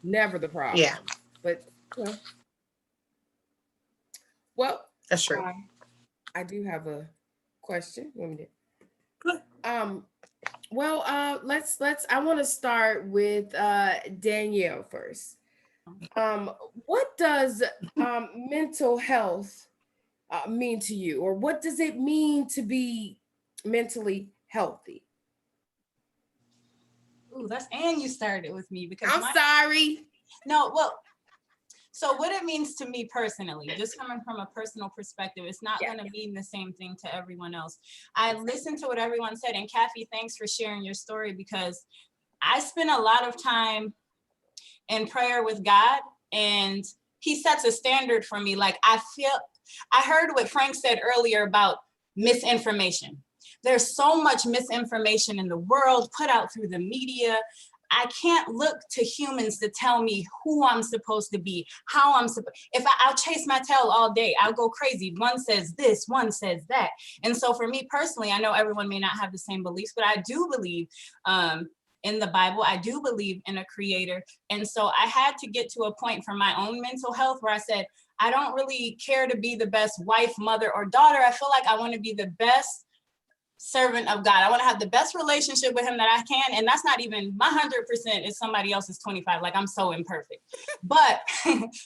S2: Never the problem.
S1: Yeah.
S2: But well,
S1: that's true.
S2: I do have a question.
S1: Good.
S2: Well, let's I want to start with Danielle first. What does mental health mean to you, or what does it mean to be mentally healthy?
S6: Ooh, and you started with me because
S2: I'm sorry.
S6: No, well, so what it means to me personally, just coming from a personal perspective, it's not going to mean the same thing to everyone else. I listened to what everyone said, and Kathy, thanks for sharing your story, because I spend a lot of time in prayer with God, and he sets a standard for me. Like I heard what Frank said earlier about misinformation. There's so much misinformation in the world put out through the media. I can't look to humans to tell me who I'm supposed to be, how I'm supposed. I'll chase my tail all day, I'll go crazy. One says this, one says that. And so for me personally, I know everyone may not have the same beliefs, but I do believe in the Bible. I do believe in a creator. And so I had to get to a point for my own mental health where I said, I don't really care to be the best wife, mother, or daughter. I feel like I want to be the best servant of God. I want to have the best relationship with him that I can. And that's not even my 100% is somebody else's 25. Like I'm so imperfect. But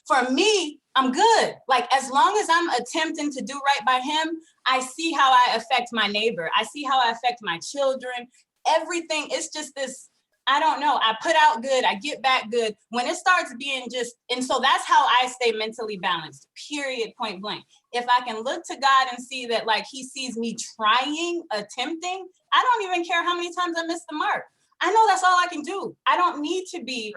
S6: for me, I'm good. Like as long as I'm attempting to do right by him, I see how I affect my neighbor. I see how I affect my children. Everything. It's just this, I don't know. I put out good, I get back good. When it starts being and so that's how I stay mentally balanced, period, point blank. If I can look to God and see that like he sees me trying, attempting, I don't even care how many times I miss the mark. I know that's all I can do. I don't need to be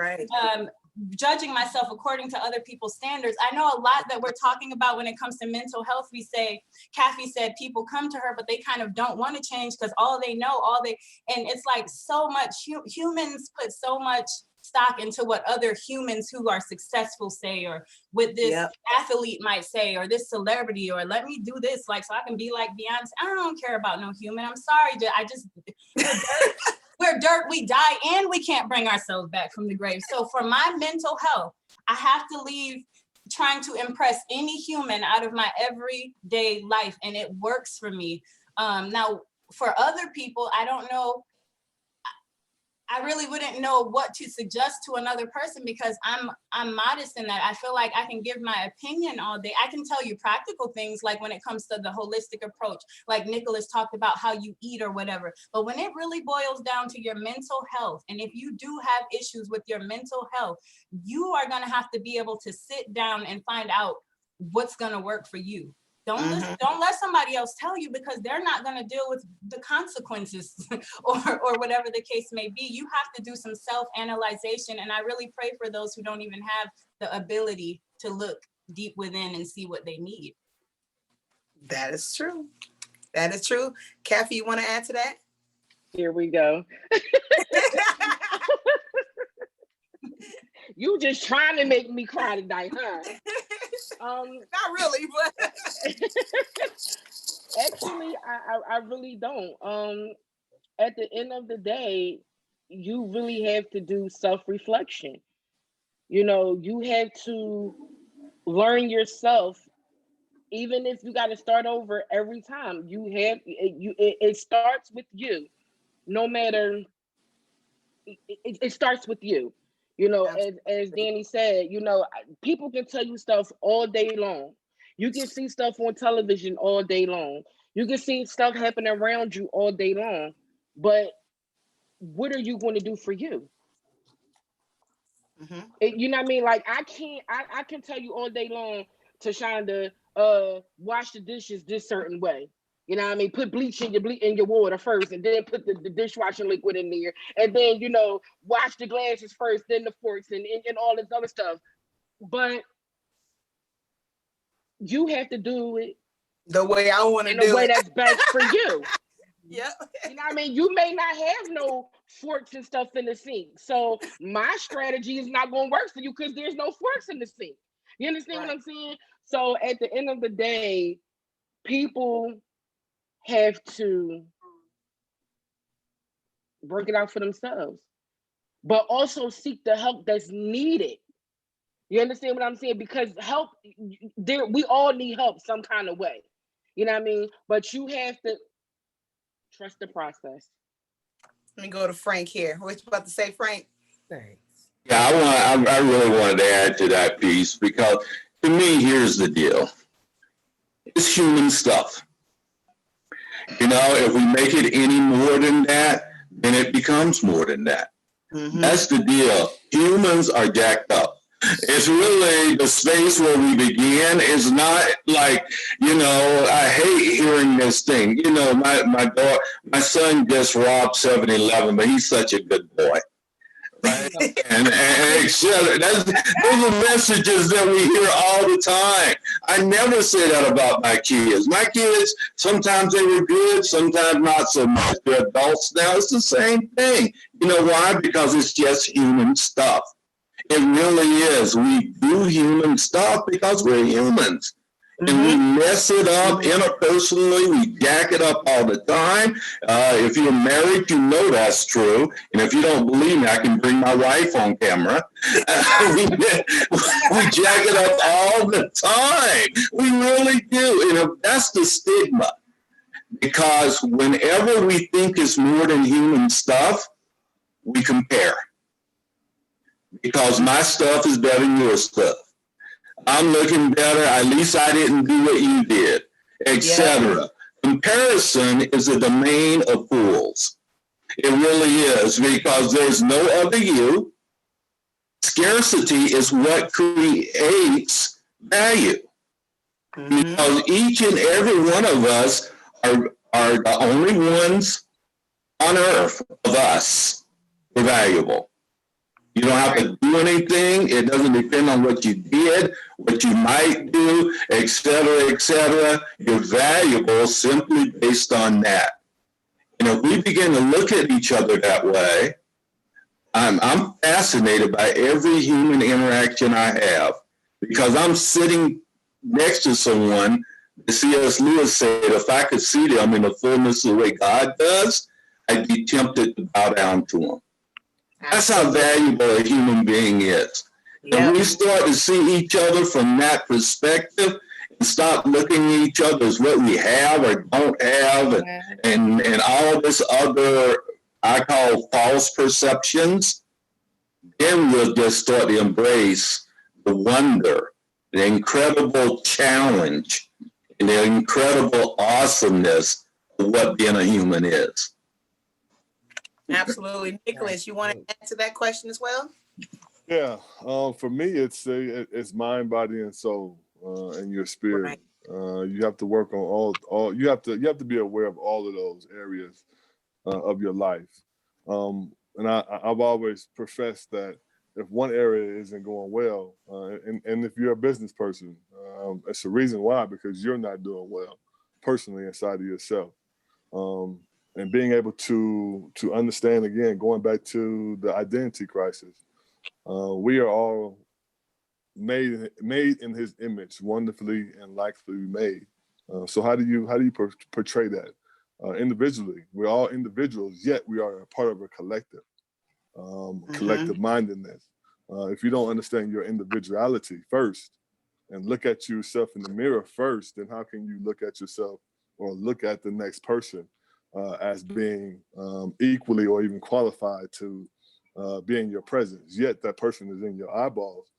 S6: judging myself according to other people's standards. I know a lot that we're talking about when it comes to mental health. We say, Kathy said, people come to her, but they kind of don't want to change because and it's like so much, humans put so much stock into what other humans who are successful say, or what this athlete might say, or this celebrity, or let me do this, like, so I can be like Beyonce. I don't care about no human. I'm sorry. We're dirt, we die, and we can't bring ourselves back from the grave. So for my mental health, I have to leave trying to impress any human out of my everyday life, and it works for me. Now, for other people, I don't know. I really wouldn't know what to suggest to another person because I'm modest in that. I feel like I can give my opinion all day. I can tell you practical things like when it comes to the holistic approach, like Nicholas talked about how you eat or whatever. But when it really boils down to your mental health, and if you do have issues with your mental health, you are going to have to be able to sit down and find out what's going to work for you. Don't let somebody else tell you, because they're not going to deal with the consequences or whatever the case may be. You have to do some self-analyzation. And I really pray for those who don't even have the ability to look deep within and see what they need.
S1: That is true. That is true. Kathy, you want to add to that?
S4: Here we go. You just trying to make me cry tonight, huh?
S1: Not really, but
S4: actually, I really don't. At the end of the day, you really have to do self-reflection. You know, you have to learn yourself, even if you got to start over every time. It starts with you. No matter, it starts with you. You know, as Danny said, you know, people can tell you stuff all day long. You can see stuff on television all day long. You can see stuff happen around you all day long. But what are you going to do for you? You know what I mean? Like, I can tell you all day long, Tashonda, wash the dishes this certain way. You know what I mean? Put bleach in your water first, and then put the dishwashing liquid in there, and then, you know, wash the glasses first, then the forks, and all this other stuff. But you have to do it
S1: the way I want to do it.
S4: In a way that's best for you.
S1: Yeah.
S4: You know what I mean? You may not have no forks and stuff in the sink. So my strategy is not going to work for you because there's no forks in the sink. You understand what I'm saying? So at the end of the day, people have to work it out for themselves, but also seek the help that's needed. You understand what I'm saying? Because help, we all need help some kind of way. You know what I mean? But you have to trust the process.
S1: Let me go to Frank here. What you about to say, Frank?
S2: Thanks.
S5: Yeah, I really wanted to add to that piece, because to me, here's the deal. It's human stuff. You know, if we make it any more than that, then it becomes more than that. That's the deal. Humans are jacked up. It's really the space where we began is not like, you know, I hate hearing this thing. You know, my son just robbed 7-Eleven, but he's such a good boy. Right? and those are messages that we hear all the time. I never say that about my kids. My kids, sometimes they were good, sometimes not so much. They're adults now. It's the same thing. You know why? Because it's just human stuff. It really is. We do human stuff because we're humans. And we mess it up interpersonally. We jack it up all the time. If you're married, you know that's true. And if you don't believe me, I can bring my wife on camera. We jack it up all the time. We really do. And that's the stigma. Because whenever we think it's more than human stuff, we compare. Because my stuff is better than your stuff. I'm looking better. At least I didn't do what you did, etc. Comparison is a domain of fools. It really is, because there's no other you. Scarcity is what creates value. Because each and every one of us are the only ones on earth of us who are valuable. You don't have to do anything. It doesn't depend on what you did, what you might do, et cetera, et cetera. You're valuable simply based on that. And if we begin to look at each other that way, I'm fascinated by every human interaction I have, because I'm sitting next to someone. C.S. Lewis said, if I could see them in the fullness of the way God does, I'd be tempted to bow down to them. That's how valuable a human being is. And we start to see each other from that perspective and stop looking at each other as what we have or don't have and all this other I call false perceptions, then we'll just start to embrace the wonder, the incredible challenge, and the incredible awesomeness of what being a human is.
S1: Absolutely. Nicholas, you want to answer that question as well?
S3: Yeah, for me, it's mind, body, and soul, and your spirit.
S1: Right.
S3: You have to work on all. You have to be aware of all of those areas of your life. And I've always professed that if one area isn't going well, and if you're a business person, it's the reason why, because you're not doing well personally inside of yourself. And being able to understand, again, going back to the identity crisis, we are all made in His image, wonderfully and likely made. So how do you portray that? Individually, we're all individuals, yet we are a part of a collective, collective mindedness. If you don't understand your individuality first and look at yourself in the mirror first, then how can you look at yourself or look at the next person as being equally or even qualified to be in your presence? Yet that person is in your eyeballs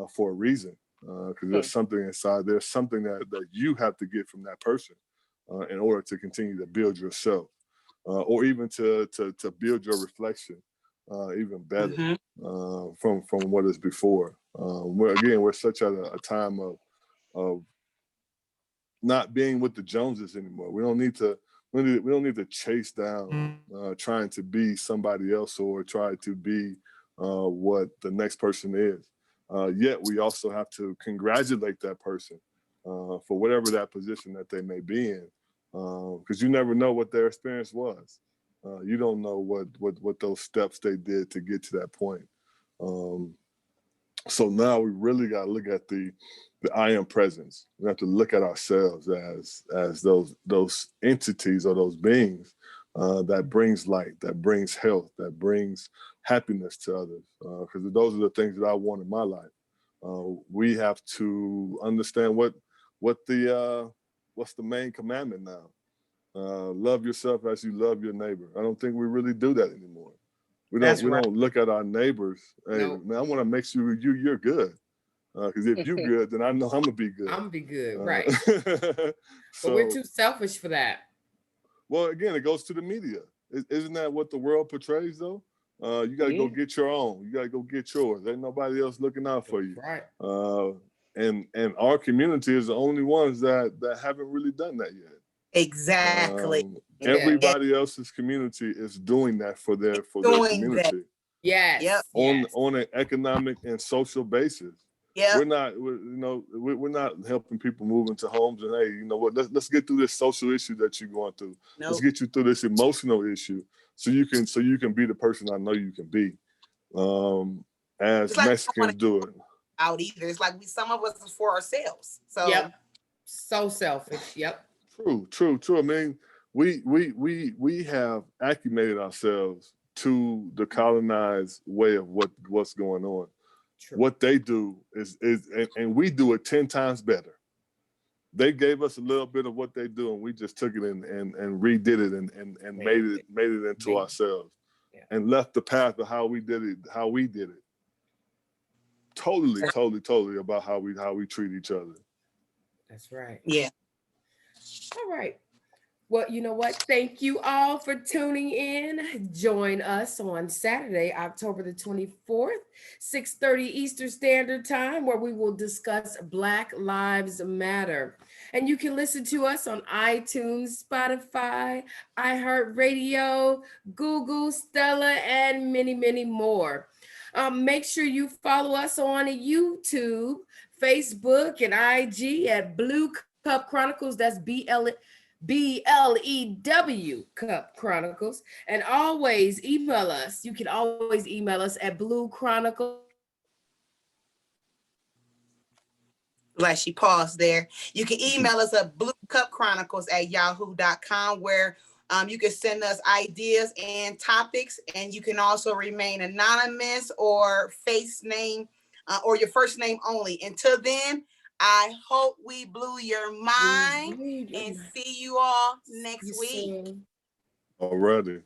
S3: for a reason, because there's something inside. There's something that you have to get from that person in order to continue to build yourself, or even to build your reflection even better from what is before. We're such at a time of not being with the Joneses anymore. We don't need to chase down trying to be somebody else or try to be what the next person is. Yet we also have to congratulate that person for whatever that position that they may be in, because you never know what their experience was. You don't know what those steps they did to get to that point. So now we really got to look at the I am presence. We have to look at ourselves as those entities or those beings that brings light, that brings health, that brings happiness to others. Because those are the things that I want in my life. We have to understand what's the main commandment now. Love yourself as you love your neighbor. I don't think we really do that anymore. We don't look at our neighbors. Hey, man, I want to make sure you're good. Because if you're good, then I know I'm gonna be good.
S2: I'm gonna be good, right?
S3: So,
S2: but we're too selfish for that.
S3: Well, again, it goes to the media. Isn't that what the world portrays, though? You got to go get your own. You got to go get yours. Ain't nobody else looking out for you.
S2: Right.
S3: And our community is the only ones that haven't really done that yet.
S1: Exactly.
S3: Everybody else's community is doing that for their community.
S1: That.
S2: Yes.
S3: On an economic and social basis.
S1: Yeah.
S3: We're not helping people move into homes and, hey, you know what? Let's get through this social issue that you're going through. Nope. Let's get you through this emotional issue so you can be the person I know you can be. As Mexicans do it.
S1: Out either. It's like some of us is for ourselves. So
S2: yep. So selfish. Yep.
S3: True. I mean, we have acclimated ourselves to the colonized way of what's going on. True. What they do is and we do it 10 times better. They gave us a little bit of what they do, and we just took it and redid it and made it into ourselves, and left the path of how we did it. Totally about how we treat each other.
S2: That's right.
S1: Yeah.
S2: All right. Well, you know what? Thank you all for tuning in. Join us on Saturday, October the 24th, 6:30 Eastern Standard Time, where we will discuss Black Lives Matter. And you can listen to us on iTunes, Spotify, iHeartRadio, Google, Stella, and many, many more. Make sure you follow us on YouTube, Facebook, and IG at Blue Cup Chronicles. That's BLEW Cup Chronicles. And always email us. You can always email us at Blue Chronicles.
S1: Like she paused there. You can email us at bluecupchronicles@yahoo.com, where you can send us ideas and topics, and you can also remain anonymous or face name or your first name only. Until then, I hope we blew your mind and see you all next week.
S3: Alrighty.